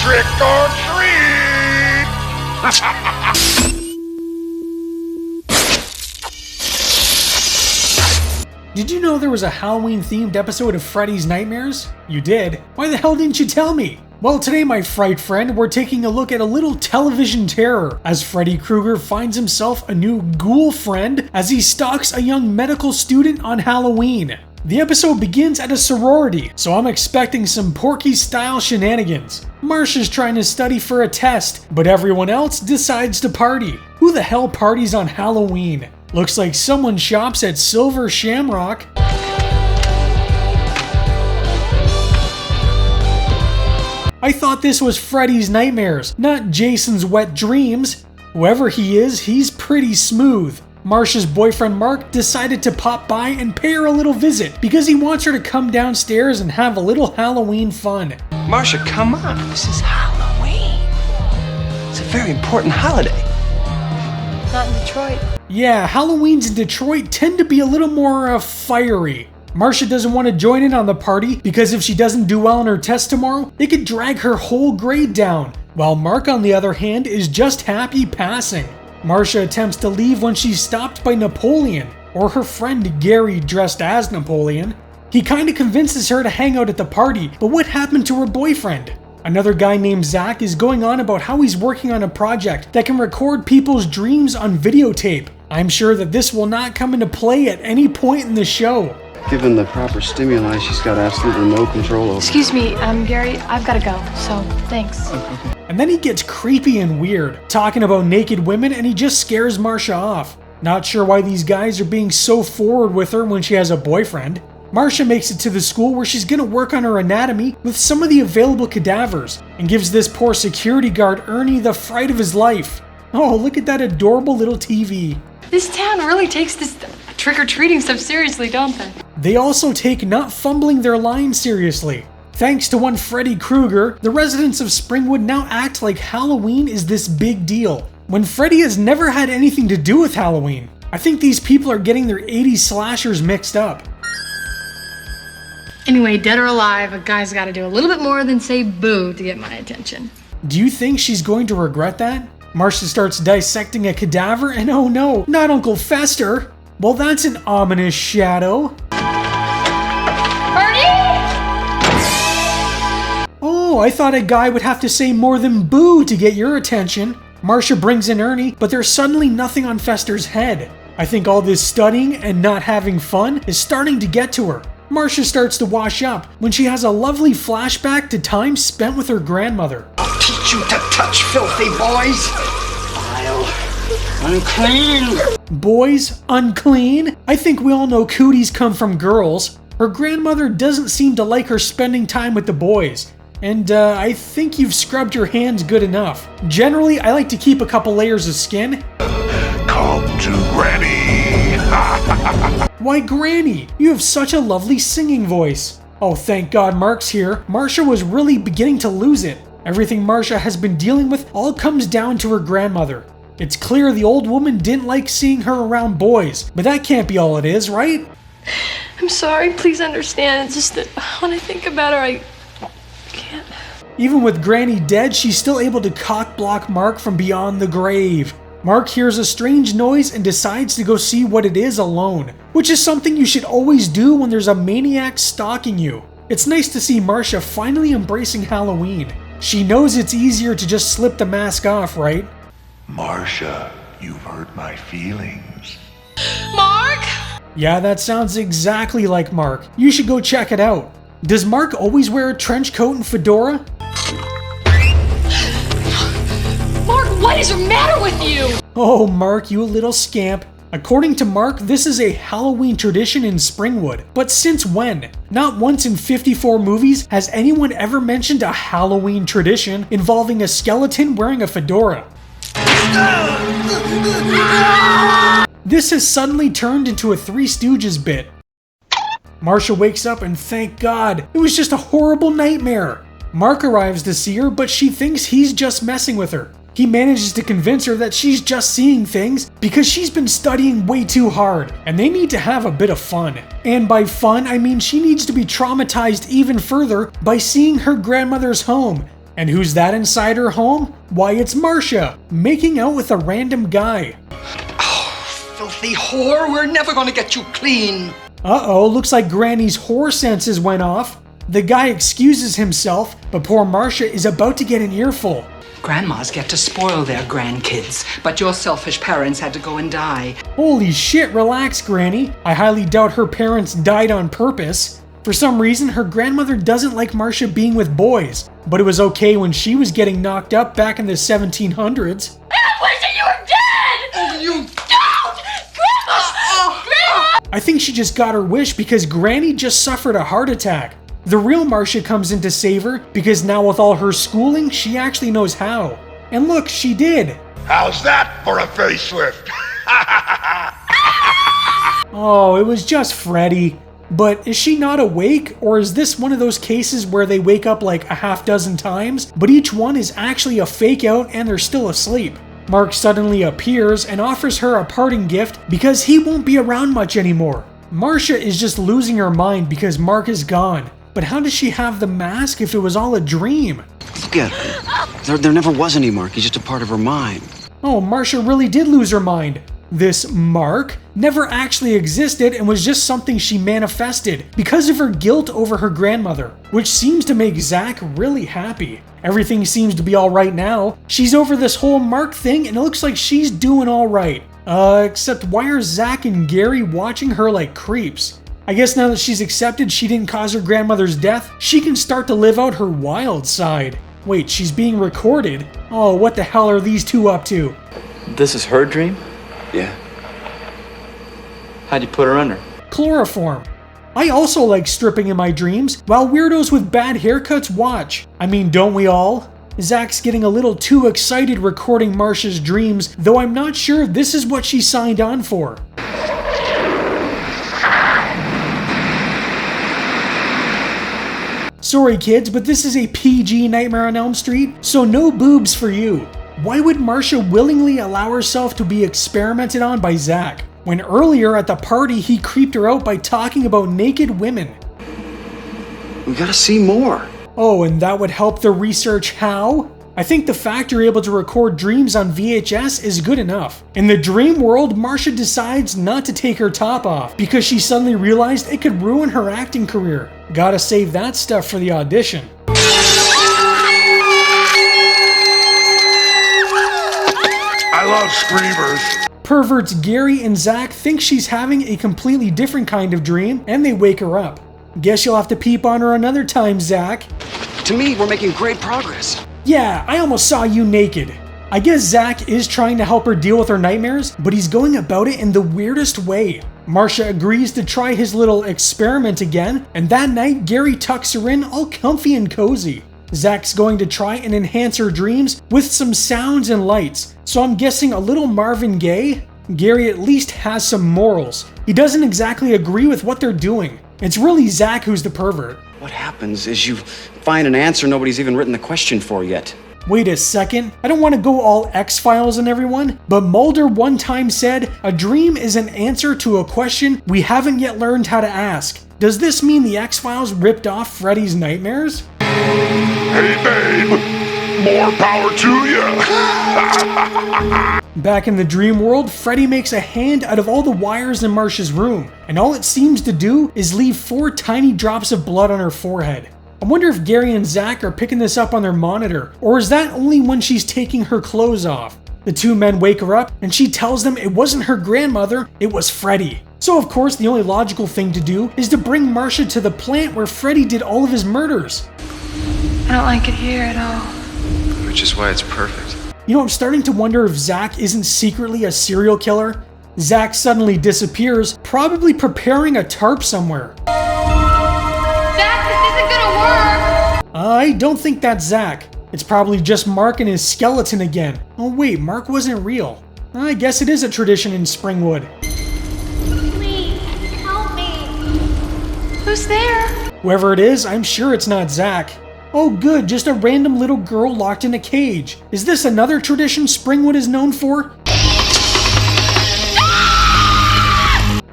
Trick or treat! Did you know there was a Halloween-themed episode of Freddy's Nightmares? You did? Why the hell didn't you tell me? Well, today, my fright friend, we're taking a look at a little television terror as Freddy Krueger finds himself a new ghoul friend as he stalks a young medical student on Halloween. The episode begins at a sorority, so I'm expecting some Porky-style shenanigans. Marsha's trying to study for a test, but everyone else decides to party. Who the hell parties on Halloween? Looks like someone shops at Silver Shamrock. I thought this was Freddy's Nightmares, not Jason's wet dreams. Whoever he is, he's pretty smooth. Marsha's boyfriend Mark decided to pop by and pay her a little visit because he wants her to come downstairs and have a little Halloween fun. Marsha, come on. This is Halloween. It's a very important holiday. Not in Detroit. Yeah, Halloweens in Detroit tend to be a little more fiery. Marsha doesn't want to join in on the party because if she doesn't do well on her test tomorrow, it could drag her whole grade down, while Mark on the other hand is just happy passing. Marsha attempts to leave when she's stopped by Napoleon, or her friend Gary dressed as Napoleon. He kinda convinces her to hang out at the party, but what happened to her boyfriend? Another guy named Zach is going on about how he's working on a project that can record people's dreams on videotape. I'm sure that this will not come into play at any point in the show. Given the proper stimuli, she's got absolutely no control over. Excuse me, Gary, I've gotta go, so thanks. And then he gets creepy and weird, talking about naked women, and he just scares Marsha off. Not sure why these guys are being so forward with her when she has a boyfriend. Marsha makes it to the school where she's gonna work on her anatomy with some of the available cadavers, and gives this poor security guard Ernie the fright of his life. Oh, look at that adorable little TV. This town really takes this trick-or-treating stuff seriously, don't they? They also take not fumbling their lines seriously. Thanks to one Freddy Krueger, the residents of Springwood now act like Halloween is this big deal, when Freddy has never had anything to do with Halloween. I think these people are getting their 80s slashers mixed up. Anyway, dead or alive, a guy's gotta do a little bit more than say boo to get my attention. Do you think she's going to regret that? Marsha starts dissecting a cadaver and oh no, not Uncle Fester! Well, that's an ominous shadow. Oh, I thought a guy would have to say more than boo to get your attention. Marsha brings in Ernie, but there's suddenly nothing on Fester's head. I think all this studying and not having fun is starting to get to her. Marsha starts to wash up when she has a lovely flashback to time spent with her grandmother. I'll teach you to touch filthy boys. Vile. Unclean. Boys? Unclean? I think we all know cooties come from girls. Her grandmother doesn't seem to like her spending time with the boys. And I think you've scrubbed your hands good enough. Generally, I like to keep a couple layers of skin. Come to Granny! Why, Granny? You have such a lovely singing voice. Oh, thank God Mark's here. Marsha was really beginning to lose it. Everything Marsha has been dealing with all comes down to her grandmother. It's clear the old woman didn't like seeing her around boys, but that can't be all it is, right? I'm sorry, please understand. It's just that when I think about her, I can't. Even with Granny dead, she's still able to cock-block Mark from beyond the grave. Mark hears a strange noise and decides to go see what it is alone, which is something you should always do when there's a maniac stalking you. It's nice to see Marsha finally embracing Halloween. She knows it's easier to just slip the mask off, right? Marsha, you've hurt my feelings. Mark! Yeah, that sounds exactly like Mark. You should go check it out. Does Mark always wear a trench coat and fedora? Mark, what is the matter with you? Oh, Mark, you little scamp. According to Mark, this is a Halloween tradition in Springwood. But since when? Not once in 54 movies has anyone ever mentioned a Halloween tradition involving a skeleton wearing a fedora. This has suddenly turned into a Three Stooges bit. Marsha wakes up and thank God, it was just a horrible nightmare. Mark arrives to see her, but she thinks he's just messing with her. He manages to convince her that she's just seeing things because she's been studying way too hard, and they need to have a bit of fun. And by fun, I mean she needs to be traumatized even further by seeing her grandmother's home. And who's that inside her home? Why, it's Marcia, making out with a random guy. Filthy whore, we're never gonna get you clean. Uh-oh, looks like Granny's whore senses went off. The guy excuses himself, but poor Marcia is about to get an earful. Grandmas get to spoil their grandkids, but your selfish parents had to go and die. Holy shit, relax, Granny. I highly doubt her parents died on purpose. For some reason, her grandmother doesn't like Marcia being with boys, but it was okay when she was getting knocked up back in the 1700s. I wish that you were dead! Oh, you... Don't! Grandma! Grandma! I think she just got her wish because Granny just suffered a heart attack. The real Marcia comes in to save her because now with all her schooling, she actually knows how. And look, she did. How's that for a facelift? Oh, it was just Freddy. But is she not awake, or is this one of those cases where they wake up like a half dozen times, but each one is actually a fake out and they're still asleep? Mark suddenly appears and offers her a parting gift because he won't be around much anymore. Marcia is just losing her mind because Mark is gone. But how does she have the mask if it was all a dream? Look at her. There never was any Mark. He's just a part of her mind. Oh, Marcia really did lose her mind. This Mark never actually existed and was just something she manifested because of her guilt over her grandmother, which seems to make Zach really happy. Everything seems to be alright now. She's over this whole Mark thing and it looks like she's doing alright. Except why are Zach and Gary watching her like creeps? I guess now that she's accepted she didn't cause her grandmother's death, she can start to live out her wild side. Wait, she's being recorded? Oh, what the hell are these two up to? This is her dream? Yeah. How'd you put her under? Chloroform. I also like stripping in my dreams, while weirdos with bad haircuts watch. I mean, don't we all? Zach's getting a little too excited recording Marcia's dreams, though I'm not sure this is what she signed on for. Sorry kids, but this is a PG Nightmare on Elm Street, so no boobs for you. Why would Marcia willingly allow herself to be experimented on by Zach, when earlier at the party he creeped her out by talking about naked women? We gotta see more. Oh, and that would help the research how? I think the fact you're able to record dreams on VHS is good enough. In the dream world, Marcia decides not to take her top off because she suddenly realized it could ruin her acting career. Gotta save that stuff for the audition. I love screamers. Perverts Gary and Zach think she's having a completely different kind of dream and they wake her up. Guess you'll have to peep on her another time, Zach. To me, we're making great progress. Yeah, I almost saw you naked. I guess Zach is trying to help her deal with her nightmares, but he's going about it in the weirdest way. Marcia agrees to try his little experiment again, and that night Gary tucks her in all comfy and cozy. Zach's going to try and enhance her dreams with some sounds and lights, so I'm guessing a little Marvin Gaye? Gary at least has some morals. He doesn't exactly agree with what they're doing. It's really Zach who's the pervert. What happens is you find an answer nobody's even written the question for yet. Wait a second, I don't want to go all X-Files on everyone, but Mulder one time said, a dream is an answer to a question we haven't yet learned how to ask. Does this mean the X-Files ripped off Freddy's nightmares? Hey babe, more power to you. Back in the dream world, Freddy makes a hand out of all the wires in Marcia's room, and all it seems to do is leave 4 tiny drops of blood on her forehead. I wonder if Gary and Zach are picking this up on their monitor, or is that only when she's taking her clothes off? The two men wake her up, and she tells them it wasn't her grandmother, it was Freddy. So of course the only logical thing to do is to bring Marcia to the plant where Freddy did all of his murders. I don't like it here at all. Which is why it's perfect. You know, I'm starting to wonder if Zach isn't secretly a serial killer. Zach suddenly disappears, probably preparing a tarp somewhere. Zach, this isn't gonna work! I don't think that's Zach. It's probably just Mark and his skeleton again. Oh wait, Mark wasn't real. I guess it is a tradition in Springwood. Please, help me. Who's there? Whoever it is, I'm sure it's not Zach. Oh good, just a random little girl locked in a cage. Is this another tradition Springwood is known for?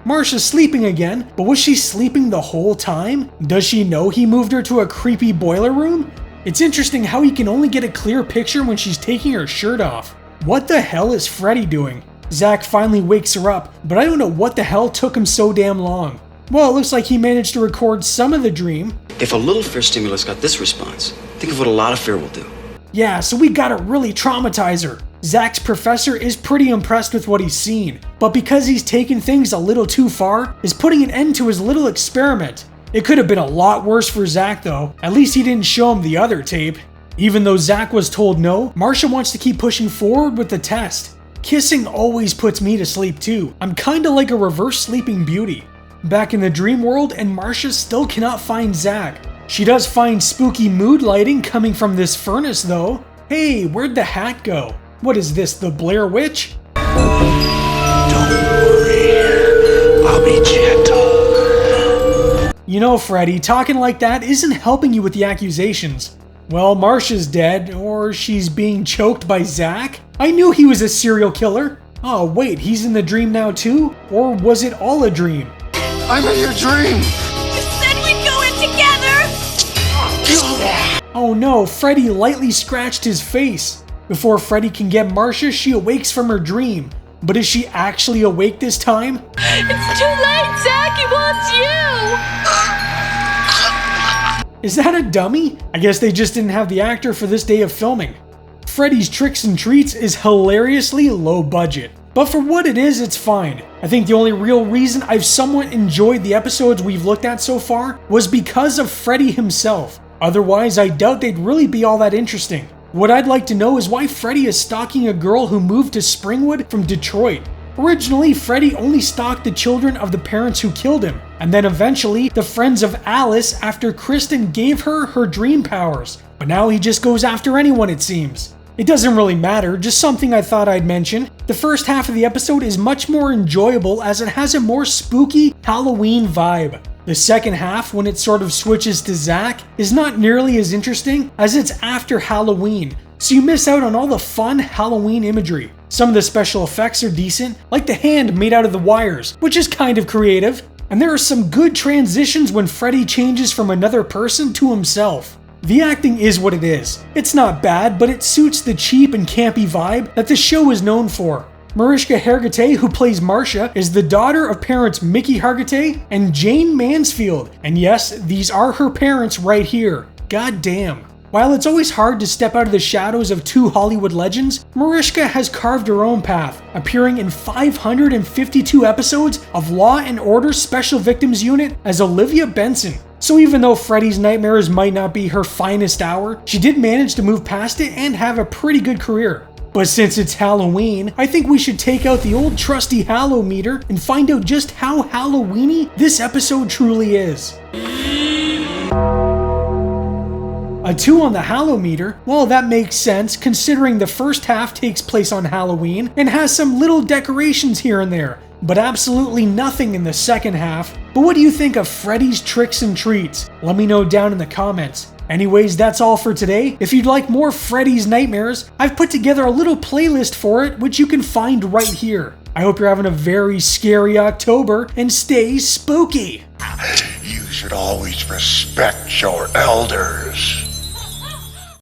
Marcia's sleeping again, but was she sleeping the whole time? Does she know he moved her to a creepy boiler room? It's interesting how he can only get a clear picture when she's taking her shirt off. What the hell is Freddy doing? Zach finally wakes her up, but I don't know what the hell took him so damn long. Well, it looks like he managed to record some of the dream. If a little fear stimulus got this response, think of what a lot of fear will do. Yeah, so we gotta really traumatize her. Zach's professor is pretty impressed with what he's seen, but because he's taken things a little too far, is putting an end to his little experiment. It could have been a lot worse for Zach though. At least he didn't show him the other tape. Even though Zach was told no, Marcia wants to keep pushing forward with the test. Kissing always puts me to sleep too. I'm kinda like a reverse Sleeping Beauty. Back in the dream world, and Marcia still cannot find Zach. She does find spooky mood lighting coming from this furnace though. Hey, where'd the hat go? What is this, the Blair Witch? Don't worry, I'll be gentle. You know, Freddy, talking like that isn't helping you with the accusations. Well, Marcia's dead, or she's being choked by Zach? I knew he was a serial killer. Oh wait, he's in the dream now too? Or was it all a dream? I'm in your dream. You said we'd go in together! Oh no, Freddy lightly scratched his face. Before Freddy can get Marcia, she awakes from her dream. But is she actually awake this time? It's too late, Zach! He wants you! Is that a dummy? I guess they just didn't have the actor for this day of filming. Freddy's Tricks and Treats is hilariously low budget. But for what it is, it's fine. I think the only real reason I've somewhat enjoyed the episodes we've looked at so far was because of Freddy himself. Otherwise, I doubt they'd really be all that interesting. What I'd like to know is why Freddy is stalking a girl who moved to Springwood from Detroit. Originally, Freddy only stalked the children of the parents who killed him, and then eventually the friends of Alice after Kristen gave her her dream powers. But now he just goes after anyone, it seems. It doesn't really matter, just something I thought I'd mention. The first half of the episode is much more enjoyable as it has a more spooky Halloween vibe. The second half, when it sort of switches to Zach, is not nearly as interesting as it's after Halloween, so you miss out on all the fun Halloween imagery. Some of the special effects are decent, like the hand made out of the wires, which is kind of creative, and there are some good transitions when Freddy changes from another person to himself. The acting is what it is. It's not bad, but it suits the cheap and campy vibe that the show is known for. Mariska Hargitay, who plays Marcia, is the daughter of parents Mickey Hargitay and Jane Mansfield. And yes, these are her parents right here. God damn. While it's always hard to step out of the shadows of two Hollywood legends, Mariska has carved her own path, appearing in 552 episodes of Law & Order Special Victims Unit as Olivia Benson. So even though Freddy's Nightmares might not be her finest hour, she did manage to move past it and have a pretty good career. But since it's Halloween, I think we should take out the old trusty Hallow-meter and find out just how Halloweeny this episode truly is. A 2 on the Hallow-meter? Well, that makes sense considering the first half takes place on Halloween and has some little decorations here and there, but absolutely nothing in the second half. But what do you think of Freddy's Tricks and Treats? Let me know down in the comments. Anyways, that's all for today. If you'd like more Freddy's Nightmares, I've put together a little playlist for it, which you can find right here. I hope you're having a very scary October, and stay spooky! You should always respect your elders.